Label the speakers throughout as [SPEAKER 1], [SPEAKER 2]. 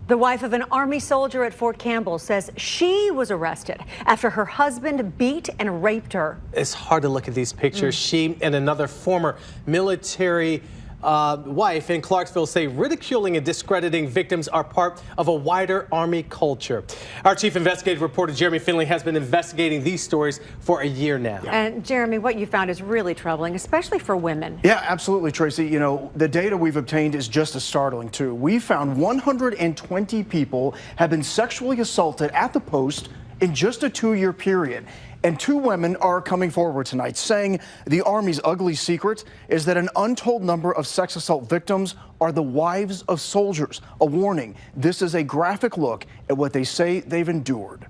[SPEAKER 1] The wife of an Army soldier at Fort Campbell says she was arrested after her husband beat and raped her.
[SPEAKER 2] It's hard to look at these pictures. She and another former military wife in Clarksville say ridiculing and discrediting victims are part of a wider Army culture. Our chief investigative reporter Jeremy Finley has been investigating these stories for a year now.
[SPEAKER 1] And Jeremy, what you found is really troubling, especially for women.
[SPEAKER 3] Yeah, absolutely, Tracy. You know, the data we've obtained is just as startling, too. We found 120 people have been sexually assaulted at the post in just a 2-year period. And 2 women are coming forward tonight saying the Army's ugly secret is that an untold number of sex assault victims are the wives of soldiers. A warning, this is a graphic look at what they say they've endured.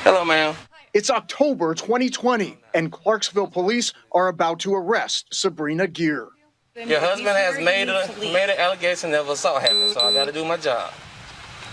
[SPEAKER 4] Hello, ma'am.
[SPEAKER 3] It's October 2020, and Clarksville police are about to arrest Sabrina Gear.
[SPEAKER 4] Your husband has made an allegation of assault happen, so I got to do my job.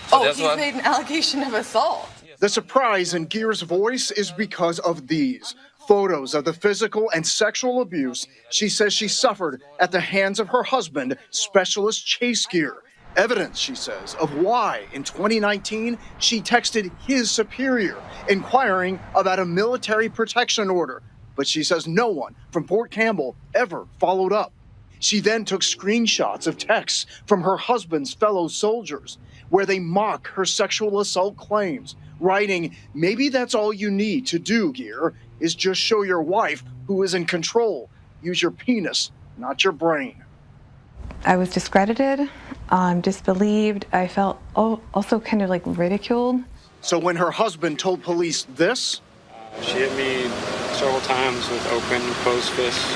[SPEAKER 4] So
[SPEAKER 5] he's made an allegation of assault.
[SPEAKER 3] The surprise in Gear's voice is because of these photos of the physical and sexual abuse she says she suffered at the hands of her husband, Specialist Chase Gear. Evidence, she says, of why in 2019 she texted his superior inquiring about a military protection order. But she says no one from Fort Campbell ever followed up. She then took screenshots of texts from her husband's fellow soldiers where they mock her sexual assault claims, writing, "Maybe that's all you need to do, Gear, is just show your wife who is in control. Use your penis, not your brain."
[SPEAKER 5] I was discredited, disbelieved. I felt also kind of like ridiculed.
[SPEAKER 3] So when her husband told police this,
[SPEAKER 6] she hit me several times with open, closed fists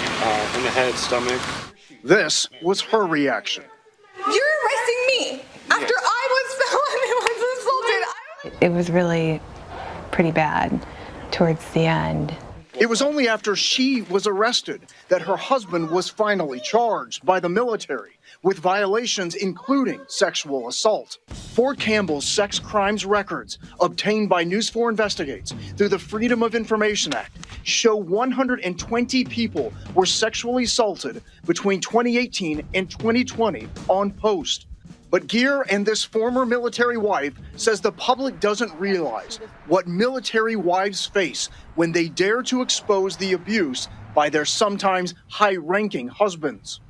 [SPEAKER 6] in the head, stomach.
[SPEAKER 3] This was her reaction.
[SPEAKER 7] You're arresting me after I was the one who was assaulted.
[SPEAKER 5] It was really pretty bad towards the end.
[SPEAKER 3] It was only after she was arrested that her husband was finally charged by the military with violations including sexual assault. Fort Campbell's sex crimes records obtained by News 4 Investigates through the Freedom of Information Act show 120 people were sexually assaulted between 2018 and 2020 on post. But Gear and this former military wife says the public doesn't realize what military wives face when they dare to expose the abuse by their sometimes high-ranking husbands.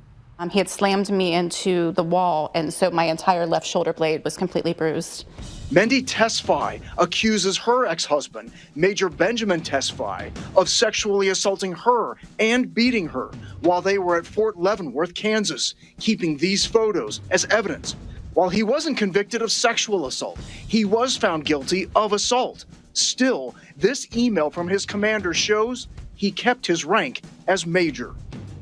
[SPEAKER 8] He had slammed me into the wall, and so my entire left shoulder blade was completely bruised.
[SPEAKER 3] Mendy Tesfaye accuses her ex-husband, Major Benjamin Tesfaye, of sexually assaulting her and beating her while they were at Fort Leavenworth, Kansas, keeping these photos as evidence. While he wasn't convicted of sexual assault, he was found guilty of assault. Still, this email from his commander shows he kept his rank as major.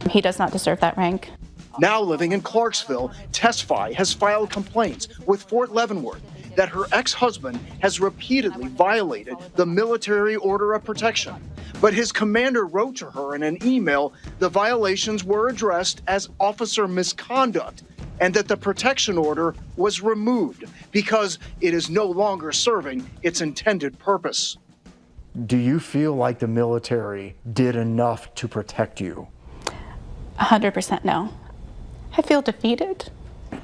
[SPEAKER 8] He does not deserve that rank.
[SPEAKER 3] Now living in Clarksville, Tesfaye has filed complaints with Fort Leavenworth that her ex-husband has repeatedly violated the military order of protection. But his commander wrote to her in an email the violations were addressed as officer misconduct and that the protection order was removed because it is no longer serving its intended purpose.
[SPEAKER 9] Do you feel like the military did enough to protect you?
[SPEAKER 8] 100% no. I feel defeated.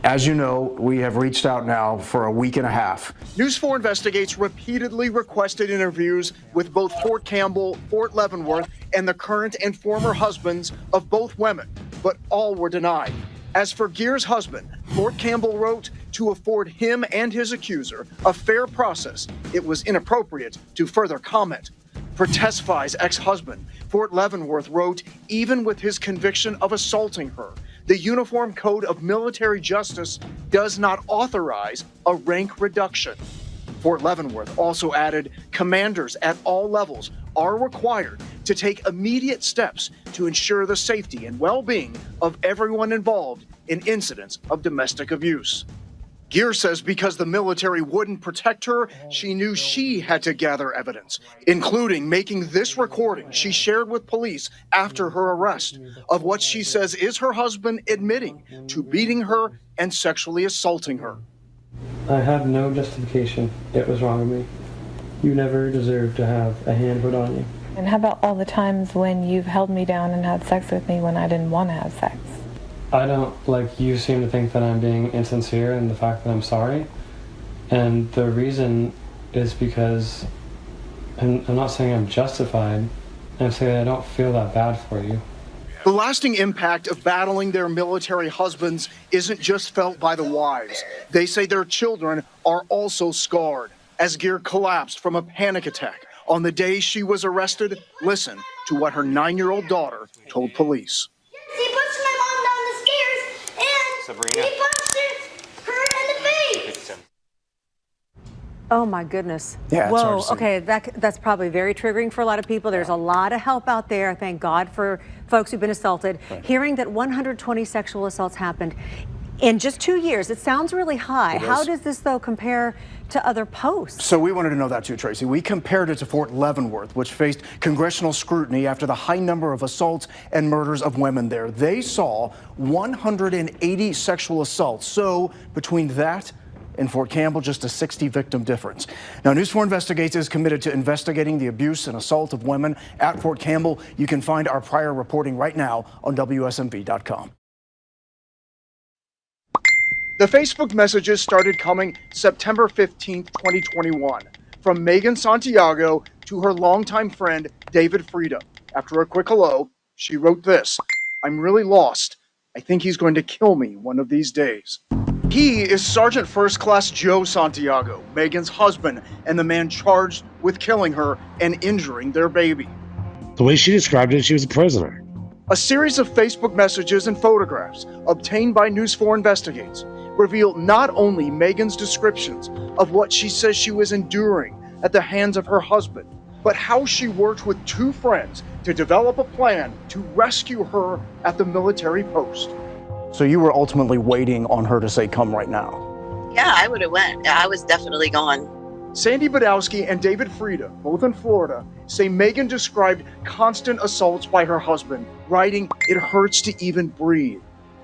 [SPEAKER 9] As you know, we have reached out now for a week and a half.
[SPEAKER 3] News 4 Investigates repeatedly requested interviews with both Fort Campbell, Fort Leavenworth, and the current and former husbands of both women, but all were denied. As for Gear's husband, Fort Campbell wrote, to afford him and his accuser a fair process, it was inappropriate to further comment. For Tesfaye's ex-husband, Fort Leavenworth wrote, even with his conviction of assaulting her, the Uniform Code of Military Justice does not authorize a rank reduction. Fort Leavenworth also added, commanders at all levels are required to take immediate steps to ensure the safety and well-being of everyone involved in incidents of domestic abuse. Gear says because the military wouldn't protect her, she knew she had to gather evidence, including making this recording she shared with police after her arrest of what she says is her husband admitting to beating her and sexually assaulting her.
[SPEAKER 10] I have no justification. It was wrong of me. You never deserve to have a hand put on you.
[SPEAKER 5] And how about all the times when you've held me down and had sex with me when I didn't want to have sex?
[SPEAKER 10] I don't, like, you seem to think that I'm being insincere in the fact that I'm sorry. And the reason is because, and I'm not saying I'm justified, I'm saying I don't feel that bad for you.
[SPEAKER 3] The lasting impact of battling their military husbands isn't just felt by the wives. They say their children are also scarred. As Gear collapsed from a panic attack on the day she was arrested, listen to what her 9-year-old daughter told police.
[SPEAKER 11] He pushed my mom down the stairs, and
[SPEAKER 6] Sabrina.
[SPEAKER 11] he punched her in the face.
[SPEAKER 1] Oh my goodness.
[SPEAKER 9] Yeah, it's hard
[SPEAKER 1] Whoa.
[SPEAKER 9] to see.
[SPEAKER 1] Okay, that's probably very triggering for a lot of people. There's a lot of help out there. Thank God for folks who've been assaulted.
[SPEAKER 9] Right.
[SPEAKER 1] Hearing that 120 sexual assaults happened in just 2 years, it sounds really high.
[SPEAKER 9] It
[SPEAKER 1] How
[SPEAKER 9] is.
[SPEAKER 1] does this though compare to other posts?
[SPEAKER 9] So we wanted to know that too, Tracy. We compared it to Fort Leavenworth, which faced congressional scrutiny after the high number of assaults and murders of women there. They saw 180 sexual assaults. So between that and Fort Campbell, just a 60 victim difference. Now, News 4 Investigates is committed to investigating the abuse and assault of women at Fort Campbell. You can find our prior reporting right now on WSMV.com.
[SPEAKER 3] The Facebook messages started coming September 15th, 2021, from Megan Santiago to her longtime friend, David Frieda. After a quick hello, she wrote this: "I'm really lost. I think he's going to kill me one of these days." He is Sergeant First Class Joe Santiago, Megan's husband, and the man charged with killing her and injuring their baby.
[SPEAKER 12] The way she described it, she was a prisoner.
[SPEAKER 3] A series of Facebook messages and photographs obtained by News 4 Investigates reveal not only Megan's descriptions of what she says she was enduring at the hands of her husband, but how she worked with 2 friends to develop a plan to rescue her at the military post.
[SPEAKER 9] So you were ultimately waiting on her to say, "Come right now."
[SPEAKER 13] Yeah, I would have went. I was definitely gone.
[SPEAKER 3] Sandy Badowski and David Frieda, both in Florida, say Megan described constant assaults by her husband, writing, "It hurts to even breathe."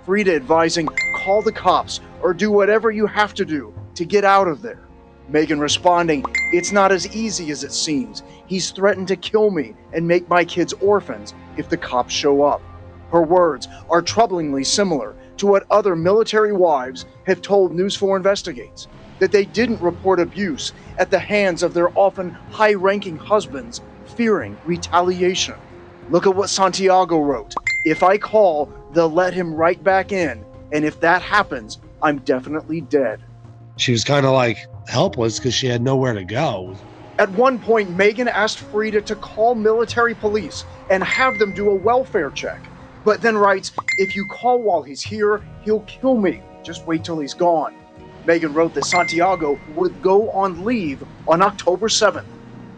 [SPEAKER 3] Frieda advising, "Call the cops or do whatever you have to do to get out of there." Megan responding, "It's not as easy as it seems. He's threatened to kill me and make my kids orphans if the cops show up." Her words are troublingly similar to what other military wives have told News 4 Investigates, that they didn't report abuse at the hands of their often high-ranking husbands, fearing retaliation. Look at what Santiago wrote: "If I call, they'll let him right back in, and if that happens, I'm definitely dead."
[SPEAKER 12] She was kind of like helpless because she had nowhere to go.
[SPEAKER 3] At one point, Megan asked Frieda to call military police and have them do a welfare check, but then writes, "If you call while he's here, he'll kill me. Just wait till he's gone." Megan wrote that Santiago would go on leave on October 7th.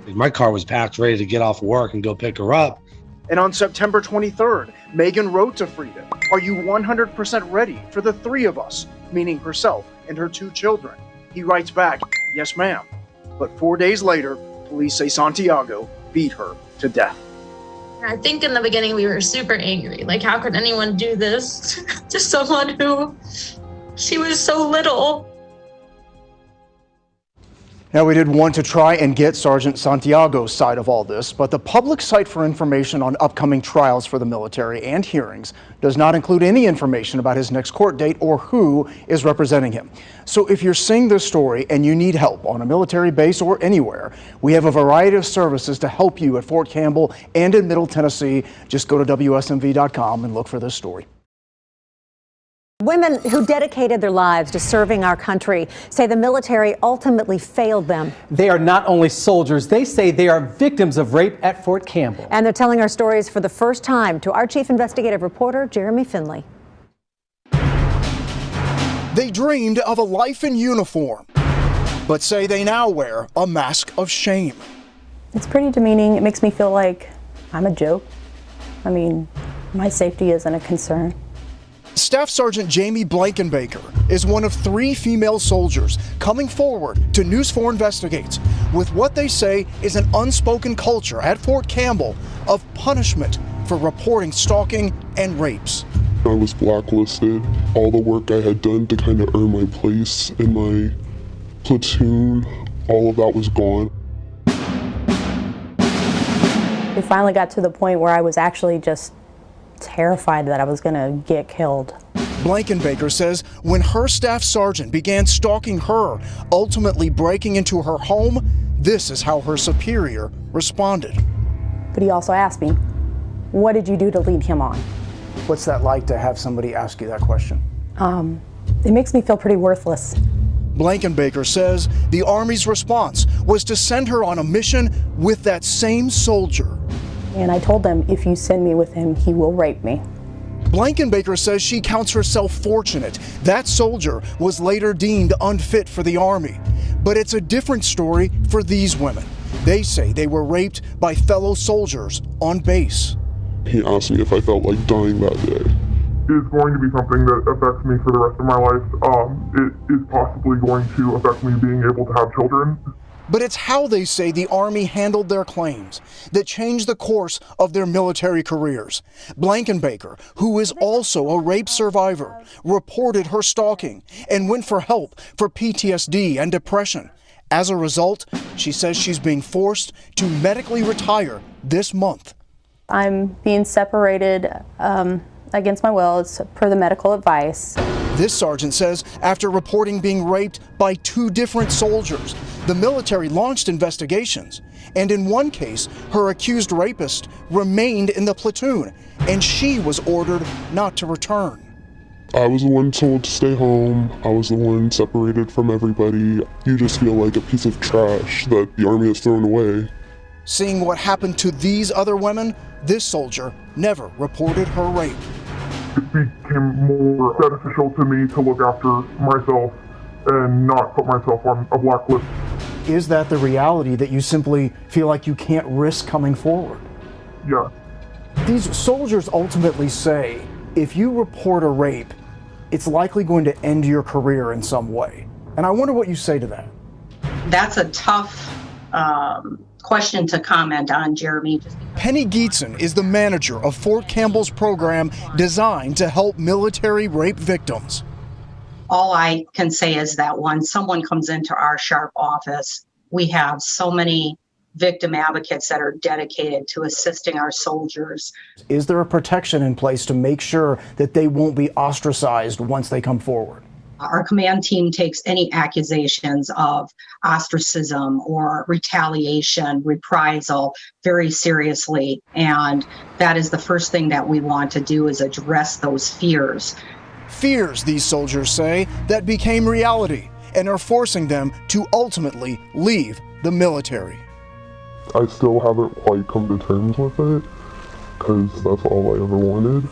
[SPEAKER 12] My car was packed, ready to get off work and go pick her up.
[SPEAKER 3] And on September 23rd, Megan wrote to Frieda, "Are you 100% ready for the 3 of us?" meaning herself and her 2 children. He writes back, "Yes, ma'am." But 4 days later, police say Santiago beat her to death.
[SPEAKER 14] I think in the beginning we were super angry. Like, how could anyone do this to someone who, she was so little?
[SPEAKER 9] Now, we did want to try and get Sergeant Santiago's side of all this, but the public site for information on upcoming trials for the military and hearings does not include any information about his next court date or who is representing him. So if you're seeing this story and you need help on a military base or anywhere, we have a variety of services to help you at Fort Campbell and in Middle Tennessee. Just go to WSMV.com and look for this story.
[SPEAKER 1] Women who dedicated their lives to serving our country say the military ultimately failed them.
[SPEAKER 2] They are not only soldiers, they say they are victims of rape at Fort Campbell.
[SPEAKER 1] And they're telling our stories for the first time to our chief investigative reporter, Jeremy Finley.
[SPEAKER 3] They dreamed of a life in uniform, but say they now wear a mask of shame.
[SPEAKER 15] It's pretty demeaning. It makes me feel like I'm a joke. I mean, my safety isn't a concern.
[SPEAKER 3] Staff Sergeant Jamie Blankenbaker is one of 3 female soldiers coming forward to News 4 Investigates with what they say is an unspoken culture at Fort Campbell of punishment for reporting stalking and rapes.
[SPEAKER 16] I was blacklisted. All the work I had done to kind of earn my place in my platoon, all of that was gone.
[SPEAKER 15] It finally got to the point where I was actually just terrified that I was going to get killed.
[SPEAKER 9] Blankenbaker says when her staff sergeant began stalking her, ultimately breaking into her home, this is how her superior responded.
[SPEAKER 15] But he also asked me, what did you do to lead him on?
[SPEAKER 9] What's that like to have somebody ask you that question?
[SPEAKER 15] It makes me feel pretty worthless.
[SPEAKER 9] Blankenbaker says the Army's response was to send her on a mission with that same soldier.
[SPEAKER 15] And I told them, if you send me with him, he will rape me.
[SPEAKER 9] Blankenbaker says she counts herself fortunate. That soldier was later deemed unfit for the Army. But it's a different story for these women. They say they were raped by fellow soldiers on base.
[SPEAKER 16] He asked me if I felt like dying that day.
[SPEAKER 17] Is going to be something that affects me for the rest of my life. It is possibly going to affect me being able to have children.
[SPEAKER 9] But it's how they say the Army handled their claims that changed the course of their military careers. Blankenbaker, who is also a rape survivor, reported her stalking and went for help for PTSD and depression. As a result, she says she's being forced to medically retire this month.
[SPEAKER 15] I'm being separated against my will. It's per the medical advice.
[SPEAKER 9] This sergeant says after reporting being raped by 2 different soldiers, the military launched investigations. And in one case, her accused rapist remained in the platoon, and she was ordered not to return.
[SPEAKER 16] I was the one told to stay home. I was the one separated from everybody. You just feel like a piece of trash that the Army has thrown away.
[SPEAKER 9] Seeing what happened to these other women, this soldier never reported her rape.
[SPEAKER 17] It became more beneficial to me to look after myself and not put myself on a blacklist.
[SPEAKER 9] Is that the reality, that you simply feel like you can't risk coming forward?
[SPEAKER 17] Yeah.
[SPEAKER 9] These soldiers ultimately say, if you report a rape, it's likely going to end your career in some way. And I wonder what you say to that.
[SPEAKER 18] That's a tough question to comment on, Jeremy.
[SPEAKER 9] Penny Geetson is the manager of Fort Campbell's program designed to help military rape victims.
[SPEAKER 18] All I can say is that when someone comes into our sharp office, we have so many victim advocates that are dedicated to assisting our soldiers.
[SPEAKER 9] Is there a protection in place to make sure that they won't be ostracized once they come forward?
[SPEAKER 18] Our command team takes any accusations of ostracism or retaliation, reprisal very seriously. And that is the first thing that we want to do, is address those fears.
[SPEAKER 9] Fears, these soldiers say, that became reality and are forcing them to ultimately leave the military.
[SPEAKER 16] I still haven't quite come to terms with it, because that's all I ever wanted.